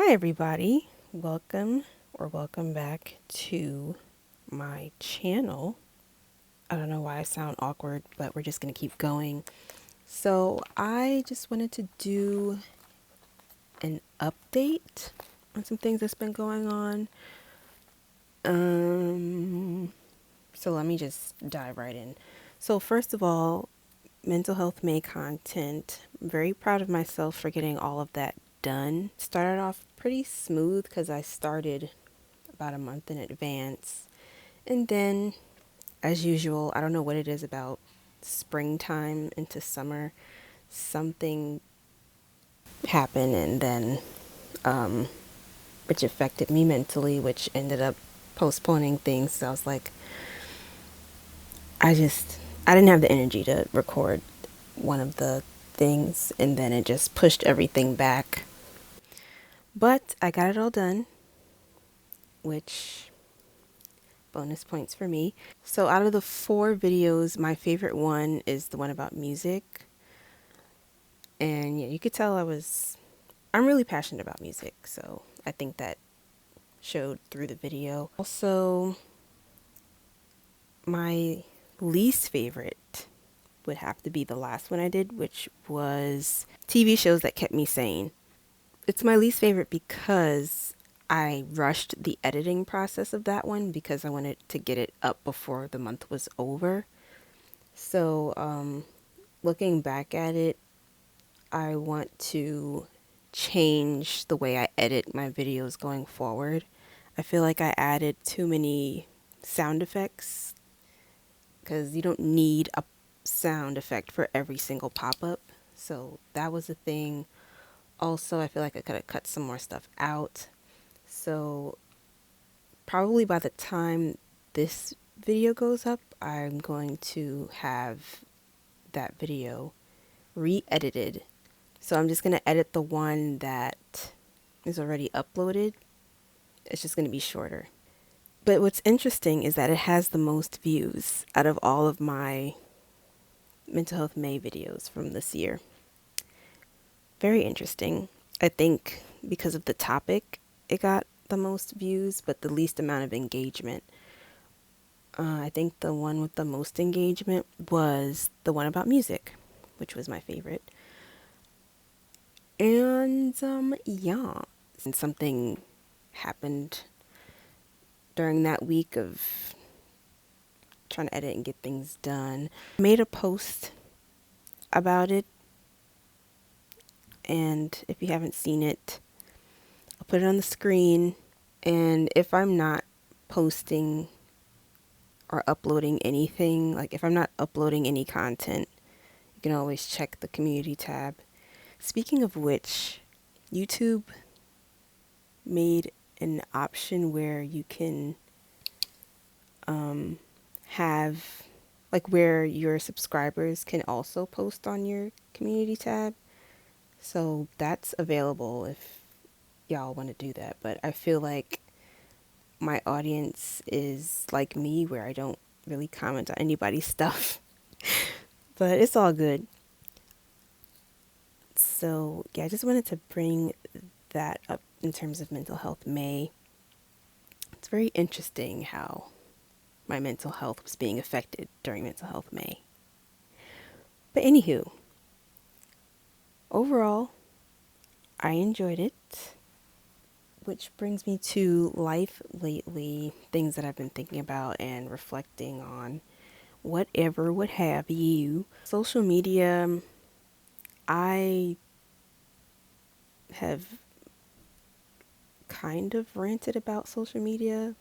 Hi everybody, welcome back to my channel. I don't know why I sound awkward, but we're just gonna keep going. So I just wanted to do an update on some things that's been going on. So let me just dive right in. So first of all, Mental Health May content. I'm very proud of myself for getting all of that done. Started off pretty smooth because I started about a month in advance. And then, as usual, I don't know what it is about springtime into summer, something happened and then which affected me mentally, which ended up postponing things. So I was like, I didn't have the energy to record one of the things, and then it just pushed everything back. But I got it all done, which bonus points for me. So out of the 4 videos, my favorite one is the one about music. And yeah, you could tell I'm really passionate about music, so I think that showed through the video. Also, my least favorite would have to be the last one I did, which was TV shows that kept me sane. It's my least favorite because I rushed the editing process of that one because I wanted to get it up before the month was over. So, looking back at it, I want to change the way I edit my videos going forward. I feel like I added too many sound effects because you don't need a sound effect for every single pop-up. So that was a thing. Also, I feel like I could have cut some more stuff out. So probably by the time this video goes up, I'm going to have that video re-edited. So I'm just going to edit the one that is already uploaded. It's just going to be shorter. But what's interesting is that it has the most views out of all of my Mental Health May videos from this year. Very interesting. I think because of the topic, it got the most views, but the least amount of engagement. I think the one with the most engagement was the one about music, which was my favorite. And yeah, and something happened during that week of trying to edit and get things done. I made a post about it, and if you haven't seen it, I'll put it on the screen. And if I'm not posting or uploading anything, like if I'm not uploading any content, you can always check the community tab. Speaking of which, YouTube made an option where you can have like where your subscribers can also post on your community tab. So that's available if y'all want to do that. But I feel like my audience is like me where I don't really comment on anybody's stuff. But it's all good. So yeah, I just wanted to bring that up in terms of Mental Health May. It's very interesting how my mental health was being affected during Mental Health May. But anywho, overall, I enjoyed it. Which brings me to life lately, things that I've been thinking about and reflecting on, whatever, what have you. Social media, I have kind of ranted about social media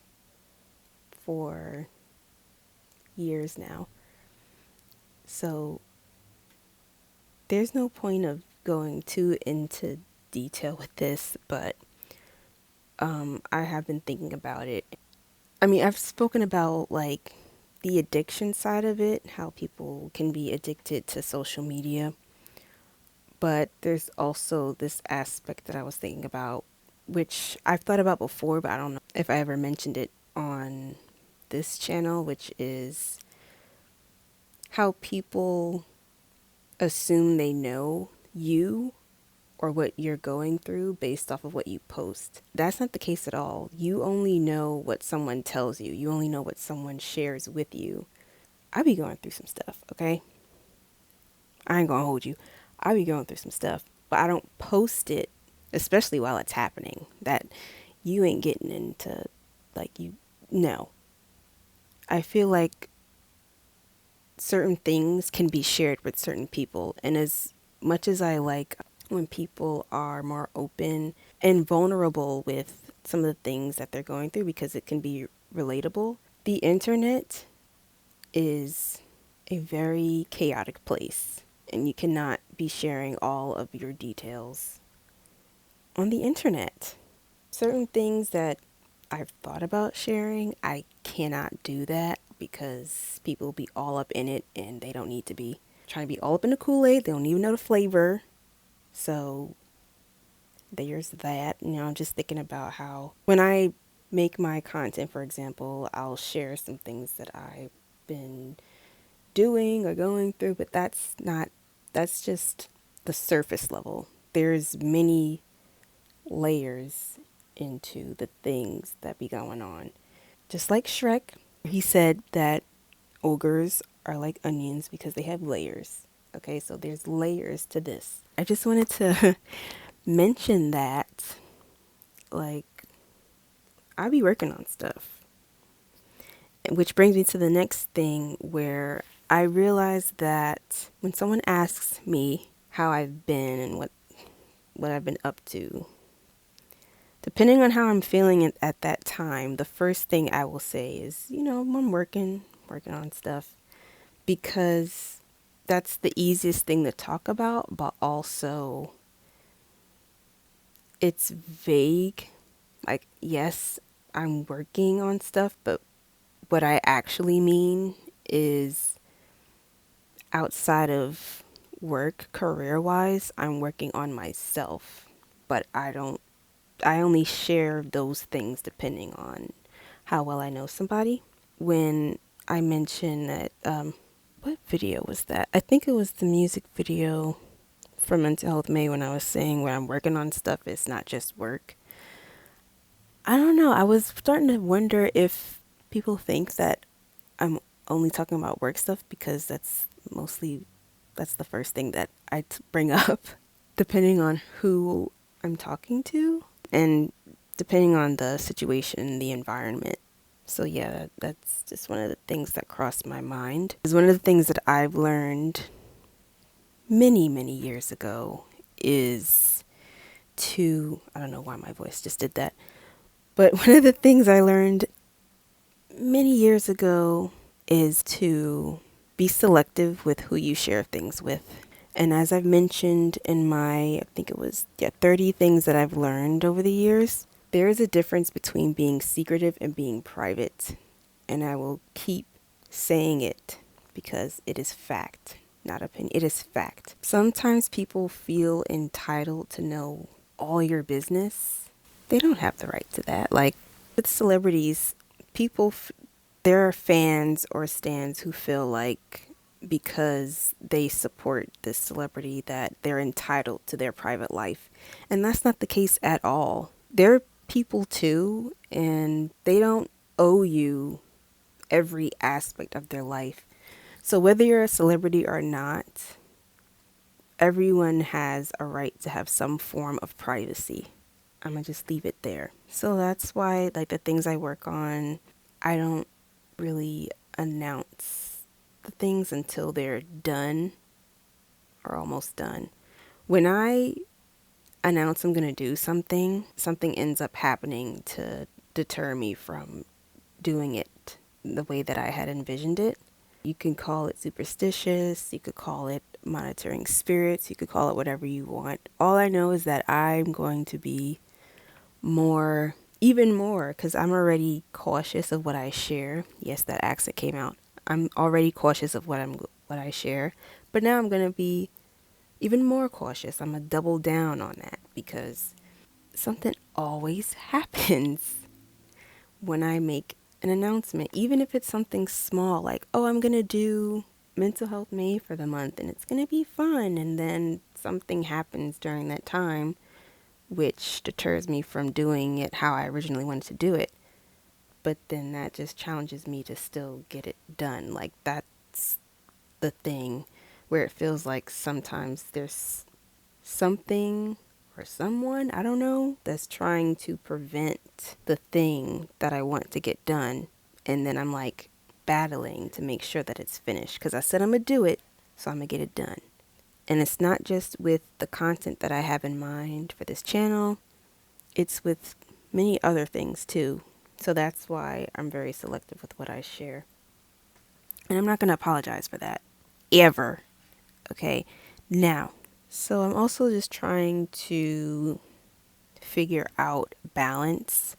for years now. So there's no point of going too into detail with this, but I have been thinking about it. I mean, I've spoken about like the addiction side of it, how people can be addicted to social media. But there's also this aspect that I was thinking about, which I've thought about before, but I don't know if I ever mentioned it on this channel, which is how people assume they know you or what you're going through based off of what you post. That's not the case at all. You only know what someone tells you. You only know what someone shares with you. I be going through some stuff, okay? I ain't gonna hold you. I be going through some stuff, but I don't post it, especially while it's happening. That you ain't getting into, like, you, no. I feel like certain things can be shared with certain people, and as much as I like when people are more open and vulnerable with some of the things that they're going through because it can be relatable, the internet is a very chaotic place, and you cannot be sharing all of your details on the internet. Certain things that I've thought about sharing, I cannot do that because people be all up in it and they don't need to be. Trying to be all up in the Kool-Aid, they don't even know the flavor. So there's that. I'm just thinking about how when I make my content, for example, I'll share some things that I've been doing or going through, but that's just the surface level. There's many layers into the things that be going on. Just like Shrek, he said that ogres are like onions because they have layers. Okay, so there's layers to this. I just wanted to mention that, like, I be working on stuff. Which brings me to the next thing where I realized that when someone asks me how I've been and what I've been up to, depending on how I'm feeling at that time, the first thing I will say is, I'm working on stuff, because that's the easiest thing to talk about, but also it's vague. Like, yes, I'm working on stuff, but what I actually mean is outside of work, career-wise, I'm working on myself, but I only share those things depending on how well I know somebody. When I mentioned that, what video was that? I think it was the music video for Mental Health May, when I was saying when I'm working on stuff, it's not just work. I don't know. I was starting to wonder if people think that I'm only talking about work stuff because that's the first thing that bring up, depending on who I'm talking to and depending on the situation, the environment. So yeah, that's just one of the things that crossed my mind. Is one of the things that I've learned many, many years ago is I don't know why my voice just did that, but one of the things I learned many years ago is to be selective with who you share things with. And as I've mentioned in my, I think it was 30 things that I've learned over the years, there is a difference between being secretive and being private. And I will keep saying it because it is fact, not opinion. It is fact. Sometimes people feel entitled to know all your business. They don't have the right to that. Like with celebrities, there are fans or stans who feel like because they support this celebrity that they're entitled to their private life. And that's not the case at all. They're people too, and they don't owe you every aspect of their life. So whether you're a celebrity or not, everyone has a right to have some form of privacy. I'm gonna just leave it there. So that's why, like, the things I work on, I don't really announce the things until they're done or almost done. When I announce I'm gonna do something ends up happening to deter me from doing it the way that I had envisioned it. You can call it superstitious, you could call it monitoring spirits, you could call it whatever you want. All I know is that I'm going to be even more, because I'm already cautious of what I share. Yes, that accent came out. I'm already cautious of what I share, but now I'm going to be even more cautious. I'm going to double down on that because something always happens when I make an announcement, even if it's something small, like, oh, I'm going to do Mental Health May for the month and it's going to be fun. And then something happens during that time which deters me from doing it how I originally wanted to do it. But then that just challenges me to still get it done. Like, that's the thing where it feels like sometimes there's something or someone, I don't know, that's trying to prevent the thing that I want to get done. And then I'm like battling to make sure that it's finished because I said I'm going to do it, so I'm going to get it done. And it's not just with the content that I have in mind for this channel, it's with many other things too. So that's why I'm very selective with what I share. And I'm not going to apologize for that. Ever. Okay. Now, so I'm also just trying to figure out balance.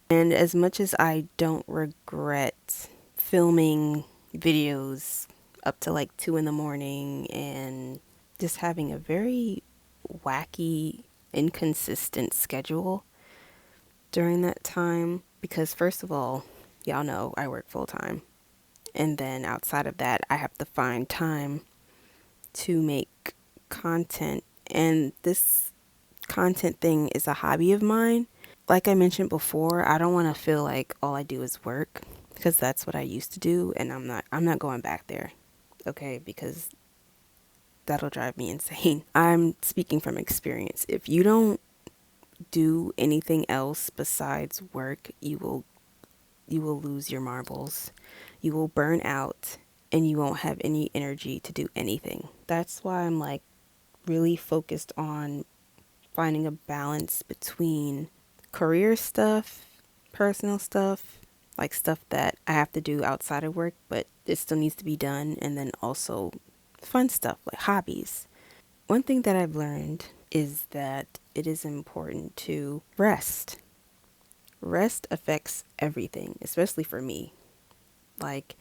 And as much as I don't regret filming videos up to like 2 in the morning and just having a very wacky, inconsistent schedule during that time, because first of all, y'all know I work full time. And then outside of that, I have to find time to make content. And this content thing is a hobby of mine. Like I mentioned before, I don't want to feel like all I do is work, because that's what I used to do, and I'm not going back there. Okay? Because that'll drive me insane. I'm speaking from experience. If you don't do anything else besides work, you will lose your marbles. You will burn out and you won't have any energy to do anything. That's why I'm like really focused on finding a balance between career stuff, personal stuff, like stuff that I have to do outside of work, but it still needs to be done, and then also fun stuff like hobbies. One thing that I've learned is that it is important to rest. Rest affects everything, especially for me. Like,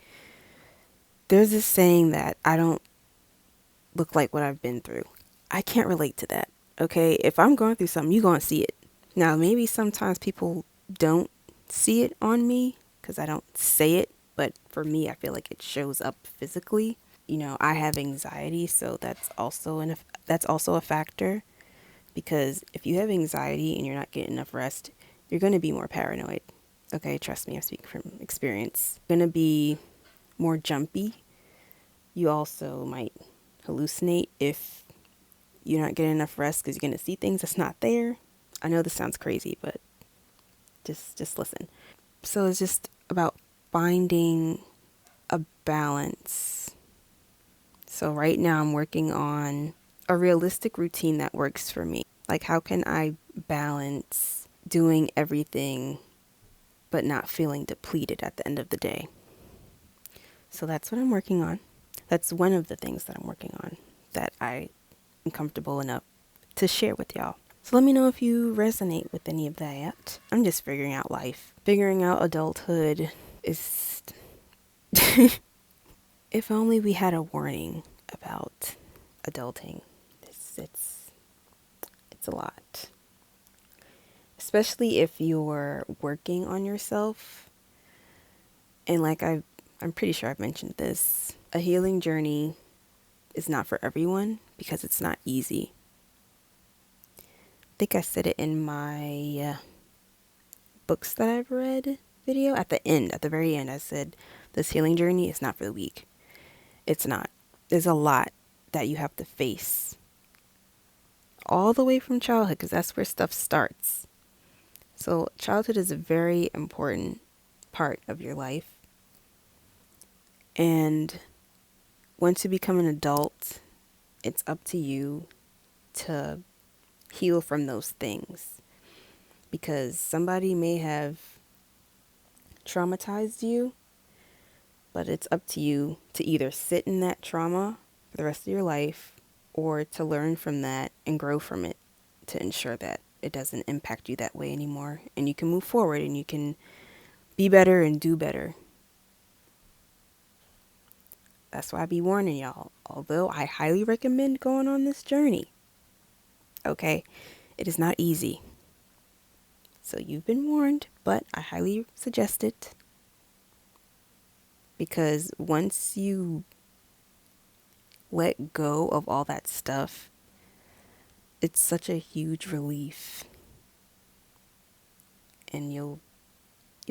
there's this saying that I don't look like what I've been through. I can't relate to that. Okay, if I'm going through something, you're going to see it. Now, maybe sometimes people don't see it on me because I don't say it, but for me, I feel like it shows up physically. You know, I have anxiety, so that's also a factor, because if you have anxiety and you're not getting enough rest, you're going to be more paranoid. Okay, trust me, I'm speaking from experience. You're going to be more jumpy. You also might hallucinate if you're not getting enough rest, because you're going to see things that's not there. I know this sounds crazy, but just listen. So it's just about finding a balance. So right now I'm working on a realistic routine that works for me. Like, how can I balance doing everything but not feeling depleted at the end of the day? So that's what I'm working on. That's one of the things that I'm working on that I am comfortable enough to share with y'all. So let me know if you resonate with any of that. I'm just figuring out life. Figuring out adulthood is... If only we had a warning about adulting. It's a lot. Especially if you're working on yourself. And like I'm pretty sure I've mentioned this. A healing journey is not for everyone because it's not easy. I think I said it in my books that I've read video at the very end. I said this healing journey is not for the weak. It's not. There's a lot that you have to face all the way from childhood, because that's where stuff starts. So childhood is a very important part of your life. And once you become an adult, it's up to you to heal from those things, because somebody may have traumatized you, but it's up to you to either sit in that trauma for the rest of your life or to learn from that and grow from it to ensure that it doesn't impact you that way anymore, and you can move forward and you can be better and do better. That's why I be warning y'all, although I highly recommend going on this journey. Okay, it is not easy. So you've been warned, but I highly suggest it, because once you let go of all that stuff, it's such a huge relief, and you'll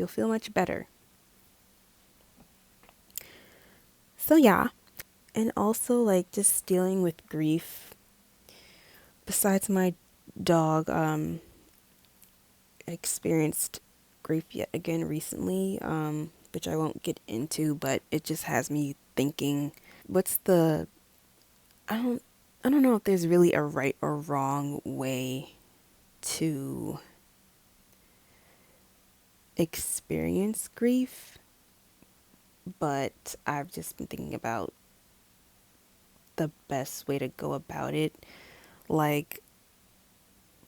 feel much better. So yeah, and also like just dealing with grief. Besides my dog, experienced grief yet again recently, which I won't get into, but it just has me thinking, what's the I don't I don't know if there's really a right or wrong way to experience grief, but I've just been thinking about the best way to go about it. Like,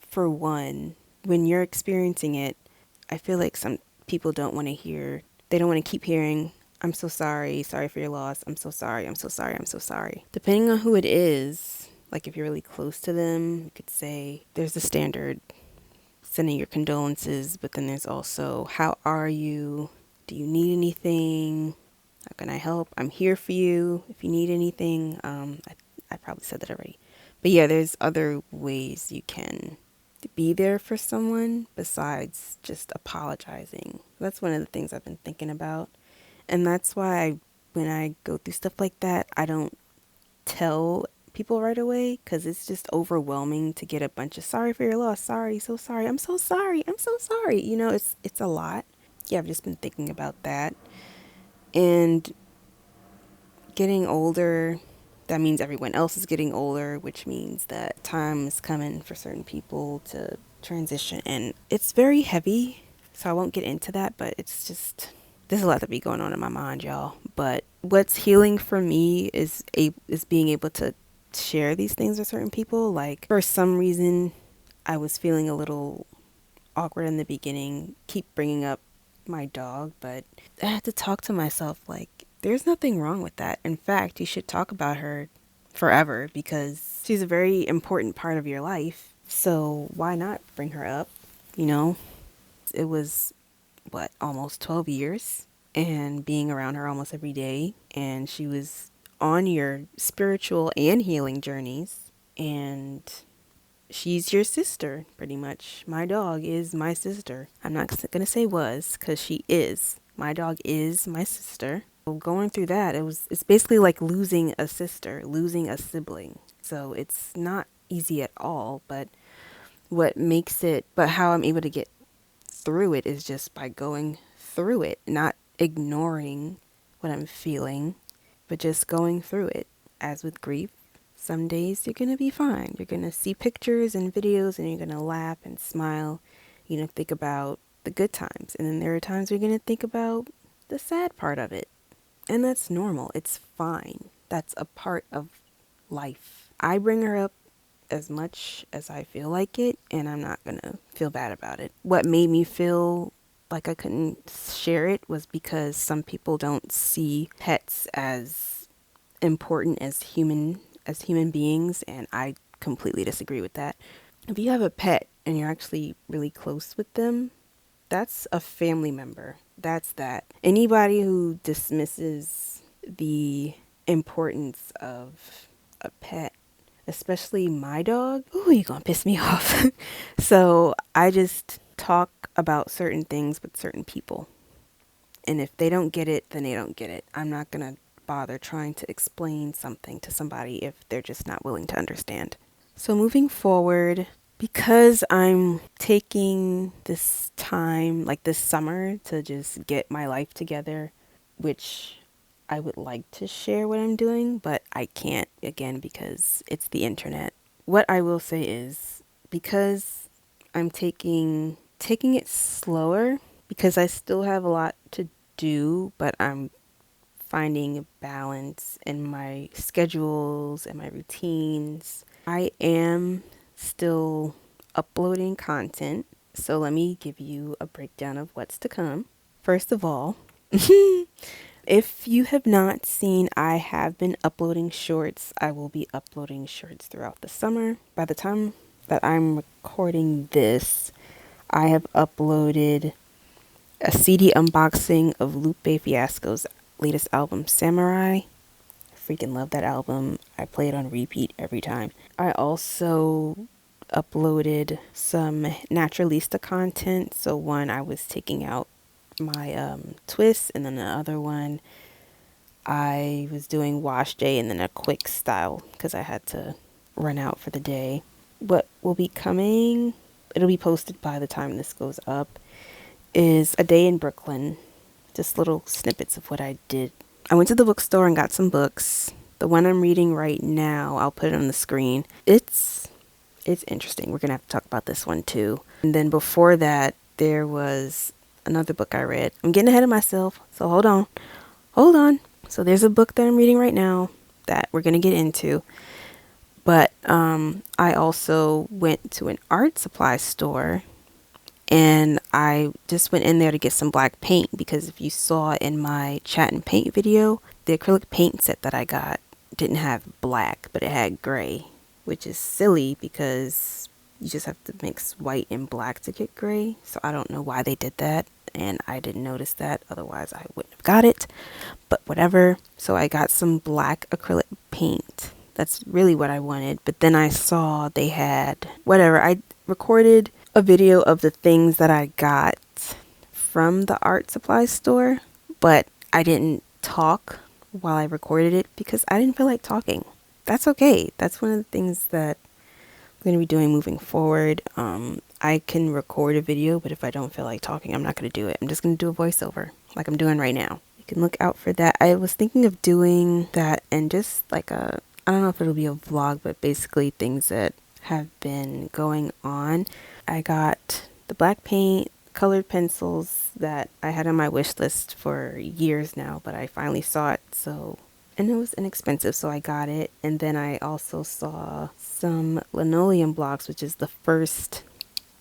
for one, when you're experiencing it, I feel like some people they don't want to keep hearing, I'm so sorry, sorry for your loss, I'm so sorry, I'm so sorry, I'm so sorry. Depending on who it is, like if you're really close to them, you could say there's the standard sending your condolences, but then there's also, how are you? Do you need anything? How can I help? I'm here for you if you need anything. I probably said that already. But yeah, there's other ways you can be there for someone besides just apologizing. That's one of the things I've been thinking about. And that's why when I go through stuff like that, I don't tell people right away, because it's just overwhelming to get a bunch of sorry for your loss, sorry, so sorry, I'm so sorry, I'm so sorry. It's a lot. Yeah, I've just been thinking about that. And getting older, that means everyone else is getting older, which means that time is coming for certain people to transition. And it's very heavy, so I won't get into that, but it's just, there's a lot to be going on in my mind, y'all. But what's healing for me is being able to share these things with certain people. Like, for some reason, I was feeling a little awkward in the beginning, keep bringing up my dog, but I had to talk to myself like, there's nothing wrong with that. In fact, you should talk about her forever because she's a very important part of your life. So why not bring her up? You know, it was almost 12 years and being around her almost every day. And she was on your spiritual and healing journeys. And she's your sister, pretty much. My dog is my sister. I'm not going to say was, because she is. My dog is my sister. So going through that, it's basically like losing a sister, losing a sibling. So it's not easy at all, but how I'm able to get through it is just by going through it, not ignoring what I'm feeling, but just going through it. As with grief, some days you're going to be fine. You're going to see pictures and videos and you're going to laugh and smile. You're going to think about the good times. And then there are times you're going to think about the sad part of it. And that's normal. It's fine. That's a part of life. I bring her up as much as I feel like it, and I'm not going to feel bad about it. What made me feel like I couldn't share it was because some people don't see pets as important as human beings, and I completely disagree with that. If you have a pet and you're actually really close with them, that's a family member. That's that. Anybody who dismisses the importance of a pet, especially my dog, ooh, you're gonna piss me off. So I just talk about certain things with certain people. And if they don't get it, then they don't get it. I'm not gonna bother trying to explain something to somebody if they're just not willing to understand. So moving forward, because I'm taking this time, like this summer, to just get my life together, which I would like to share what I'm doing, but I can't, again, because it's the internet. What I will say is, because I'm taking it slower, because I still have a lot to do, but I'm finding a balance in my schedules and my routines. I am still uploading content, so let me give you a breakdown of what's to come. First of all, if you have not seen, I have been uploading shorts. I will be uploading shorts throughout the summer. By the time that I'm recording this, I have uploaded a CD unboxing of Lupe Fiasco's latest album, Samurai. I freaking love that album. I play it on repeat every time. I also uploaded some naturalista content. So one, I was taking out my twists, and then the other one I was doing wash day and then a quick style because I had to run out for the day. What will be coming, it'll be posted by the time this goes up, is a day in Brooklyn. Just little snippets of what I did. I went to the bookstore and got some books. The one I'm reading right now, I'll put it on the screen. It's interesting. We're going to have to talk about this one too. And then before that, there was another book I read. I'm getting ahead of myself, so hold on. Hold on. So there's a book that I'm reading right now that we're going to get into. But I also went to an art supply store, and I just went in there to get some black paint because if you saw in my chat and paint video, the acrylic paint set that I got didn't have black, but it had gray, which is silly because you just have to mix white and black to get gray. So I don't know why they did that, and I didn't notice that. Otherwise, I wouldn't have got it, but whatever. So I got some black acrylic paint. That's really what I wanted. But then I saw they had whatever. I recorded a video of the things that I got from the art supply store, but I didn't talk while I recorded it because I didn't feel like talking. That's okay. That's one of the things that I'm going to be doing moving forward. I can record a video, but if I don't feel like talking, I'm not going to do it. I'm just going to do a voiceover like I'm doing right now. You can look out for that. I was thinking of doing that and just like I don't know if it'll be a vlog, but basically things that have been going on. I got the black paint, colored pencils that I had on my wish list for years now, but I finally saw it. And it was inexpensive, so I got it. And then I also saw some linoleum blocks, which is the first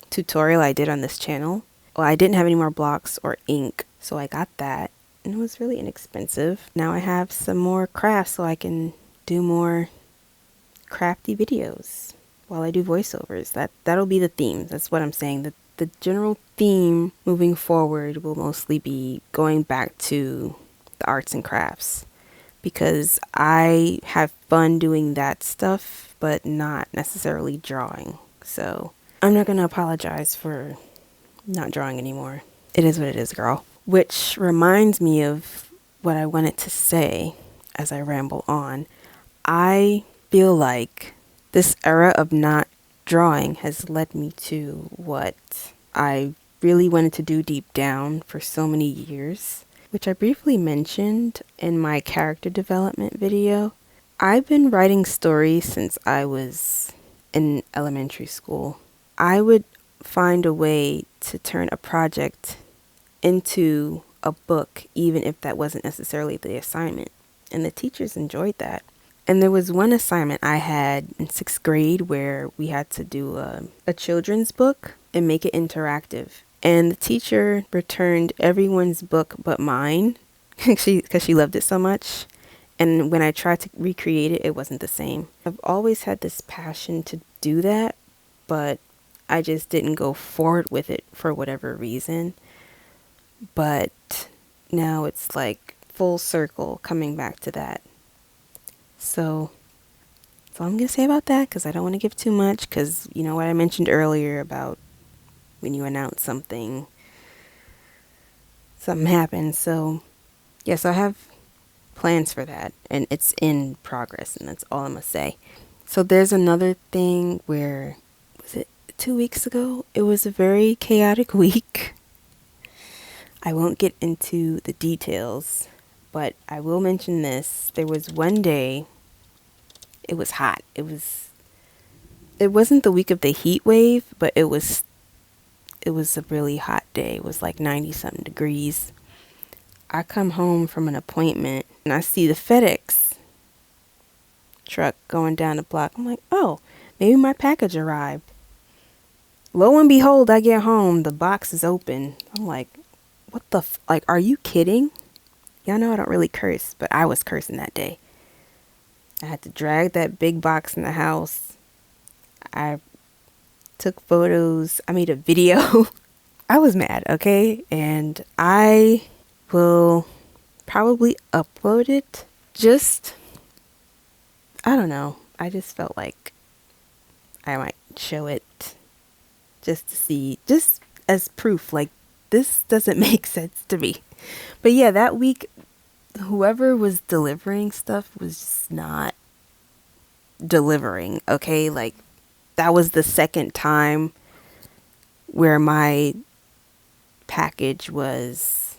tutorial I did on this channel. Well, I didn't have any more blocks or ink, so I got that. And it was really inexpensive. Now I have some more crafts so I can do more crafty videos while I do voiceovers. That'll be the theme. That's what I'm saying. The general theme moving forward will mostly be going back to the arts and crafts because I have fun doing that stuff, but not necessarily drawing. So I'm not going to apologize for not drawing anymore. It is what it is, girl. Which reminds me of what I wanted to say as I ramble on. I feel like this era of not drawing has led me to what I really wanted to do deep down for so many years, which I briefly mentioned in my character development video. I've been writing stories since I was in elementary school. I would find a way to turn a project into a book, even if that wasn't necessarily the assignment. And the teachers enjoyed that. And there was one assignment I had in 6th grade where we had to do a children's book and make it interactive. And the teacher returned everyone's book but mine because she loved it so much. And when I tried to recreate it, it wasn't the same. I've always had this passion to do that, but I just didn't go forward with it for whatever reason. But now it's like full circle coming back to that. So that's all I'm going to say about that because I don't want to give too much because you know what I mentioned earlier about when you announce something happens. So yes, I have plans for that and it's in progress and that's all I'm going to say. So there's another thing where, was it 2 weeks ago? It was a very chaotic week. I won't get into the details, but I will mention this. There was one day, it was hot. It wasn't the week of the heat wave, but it was a really hot day. It was like 90 something degrees. I come home from an appointment and I see the FedEx truck going down the block. I'm like, oh, maybe my package arrived. Lo and behold, I get home, the box is open. I'm like, what the like, are you kidding? Y'all know I don't really curse, but I was cursing that day. I had to drag that big box in the house. I took photos. I made a video. I was mad, okay? And I will probably upload it. I don't know. I just felt like I might show it just to see, just as proof, like, this doesn't make sense to me. But yeah, that week, whoever was delivering stuff was just not delivering, okay? Like, that was the second time where my package was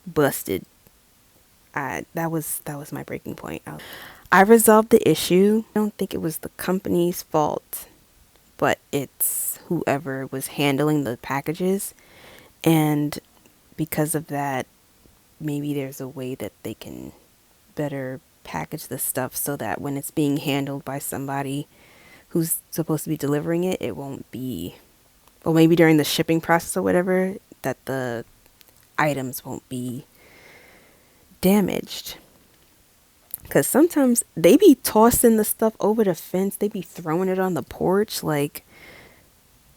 busted. That was my breaking point. I resolved the issue. I don't think it was the company's fault, but it's whoever was handling the packages. And because of that, maybe there's a way that they can better package the stuff so that when it's being handled by somebody who's supposed to be delivering it, it won't be, well, maybe during the shipping process or whatever, that the items won't be damaged. Because sometimes they be tossing the stuff over the fence, they be throwing it on the porch. Like,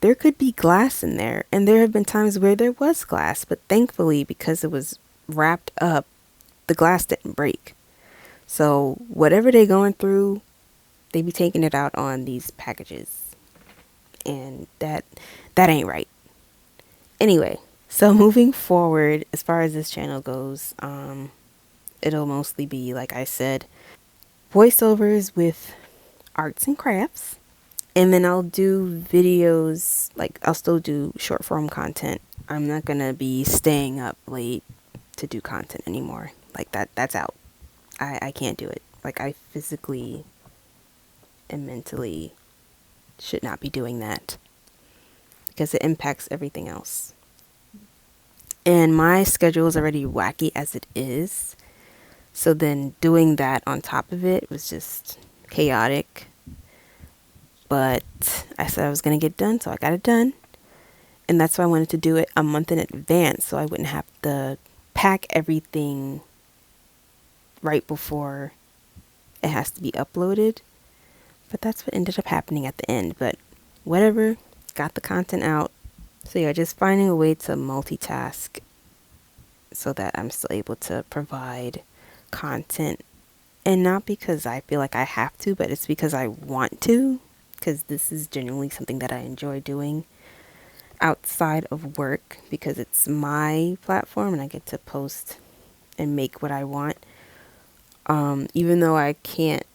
there could be glass in there, and there have been times where there was glass, but thankfully, because it was wrapped up, the glass didn't break. So whatever they're going through, they be taking it out on these packages, and that ain't right. Anyway, so moving forward, as far as this channel goes, it'll mostly be, like I said, voiceovers with arts and crafts. And then I'll do videos, like, I'll still do short form content. I'm not gonna be staying up late to do content anymore. Like, that's out. I can't do it. Like, I physically and mentally should not be doing that, because it impacts everything else. And my schedule is already wacky as it is. So then doing that on top of it was just chaotic. But I said I was going to get done, so I got it done. And that's why I wanted to do it a month in advance, so I wouldn't have to pack everything right before it has to be uploaded. But that's what ended up happening at the end. But whatever, got the content out. So yeah, just finding a way to multitask so that I'm still able to provide content. And not because I feel like I have to, but it's because I want to. Because this is genuinely something that I enjoy doing outside of work, because it's my platform and I get to post and make what I want. Even though I can't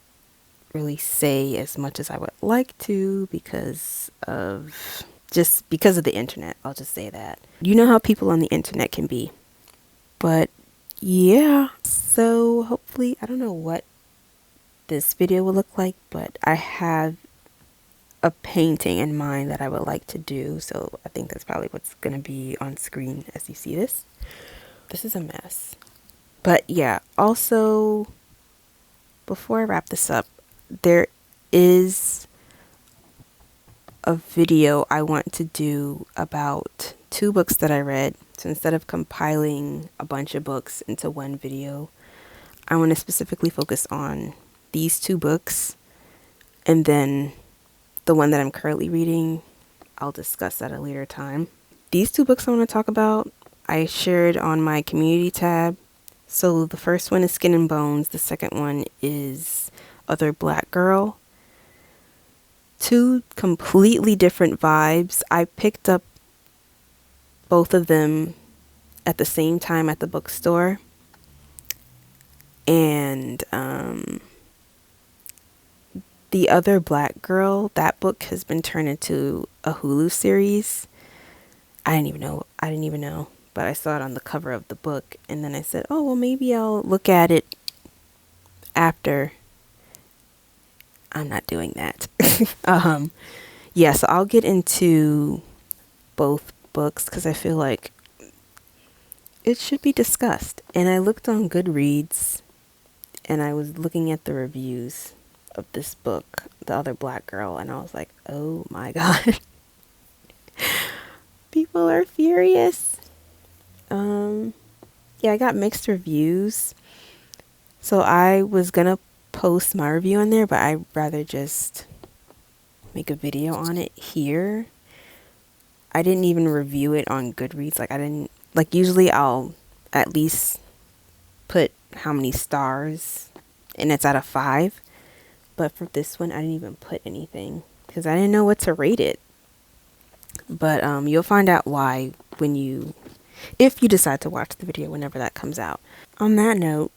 really say as much as I would like to because of the internet. I'll just say that. You know how people on the internet can be. But yeah, so hopefully, I don't know what this video will look like, but I have a painting in mind that I would like to do, so I think that's probably what's going to be on screen as you see this. This is a mess. But yeah, also, before I wrap this up, there is a video I want to do about 2 books that I read. So instead of compiling a bunch of books into one video, I want to specifically focus on these 2 books, and then the one that I'm currently reading, I'll discuss at a later time. These 2 books I want to talk about, I shared on my community tab. So the first one is Skin and Bones. The second one is Other Black Girl. 2 completely different vibes. I picked up both of them at the same time at the bookstore. And The Other Black Girl, that book has been turned into a Hulu series. I didn't even know, but I saw it on the cover of the book, and then I said, oh, well, maybe I'll look at it after. I'm not doing that. Yeah, so I'll get into both books because I feel like it should be discussed. And I looked on Goodreads, and I was looking at the reviews of this book, The Other Black Girl, and I was like, oh my god. People are furious. Yeah, I got mixed reviews. So I was gonna post my review on there, but I'd rather just make a video on it here. I didn't even review it on Goodreads. Usually I'll at least put how many stars, and it's out of 5. But for this one, I didn't even put anything because I didn't know what to rate it. But you'll find out why if you decide to watch the video whenever that comes out. On that note,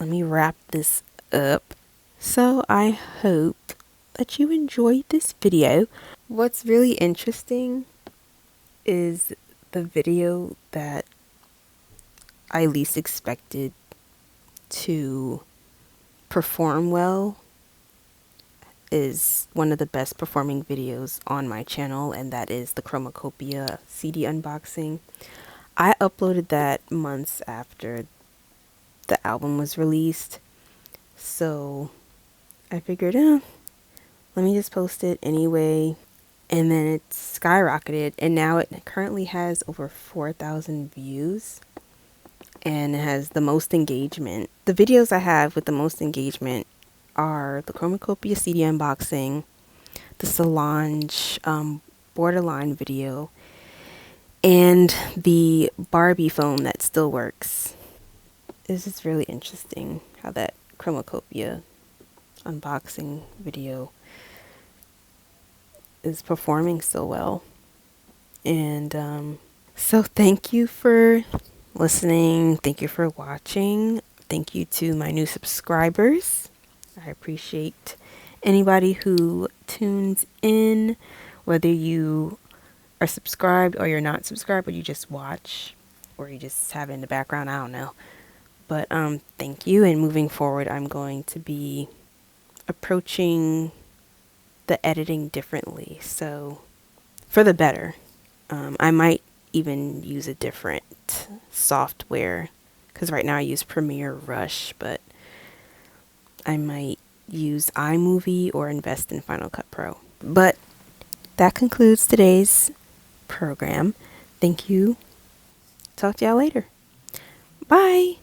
let me wrap this up. So I hope that you enjoyed this video. What's really interesting is the video that I least expected to perform well is one of the best performing videos on my channel, and that is the Chromacopia CD unboxing. I uploaded that months after the album was released, so I figured, let me just post it anyway. And then it skyrocketed, and now it currently has over 4,000 views, and it has the most engagement. The videos I have with the most engagement are the Chromacopia CD unboxing, the Solange Borderline video, and the Barbie phone that still works. This is really interesting how that Chromacopia unboxing video is performing so well. And so thank you for listening. Thank you for watching. Thank you to my new subscribers. I appreciate anybody who tunes in, whether you are subscribed or you're not subscribed, or you just watch, or you just have it in the background. I don't know. But thank you. And moving forward, I'm going to be approaching the editing differently, so for the better. I might even use a different software, because right now I use Premiere Rush, but I might use iMovie or invest in Final Cut Pro. But that concludes today's program. Thank you. Talk to y'all later. Bye.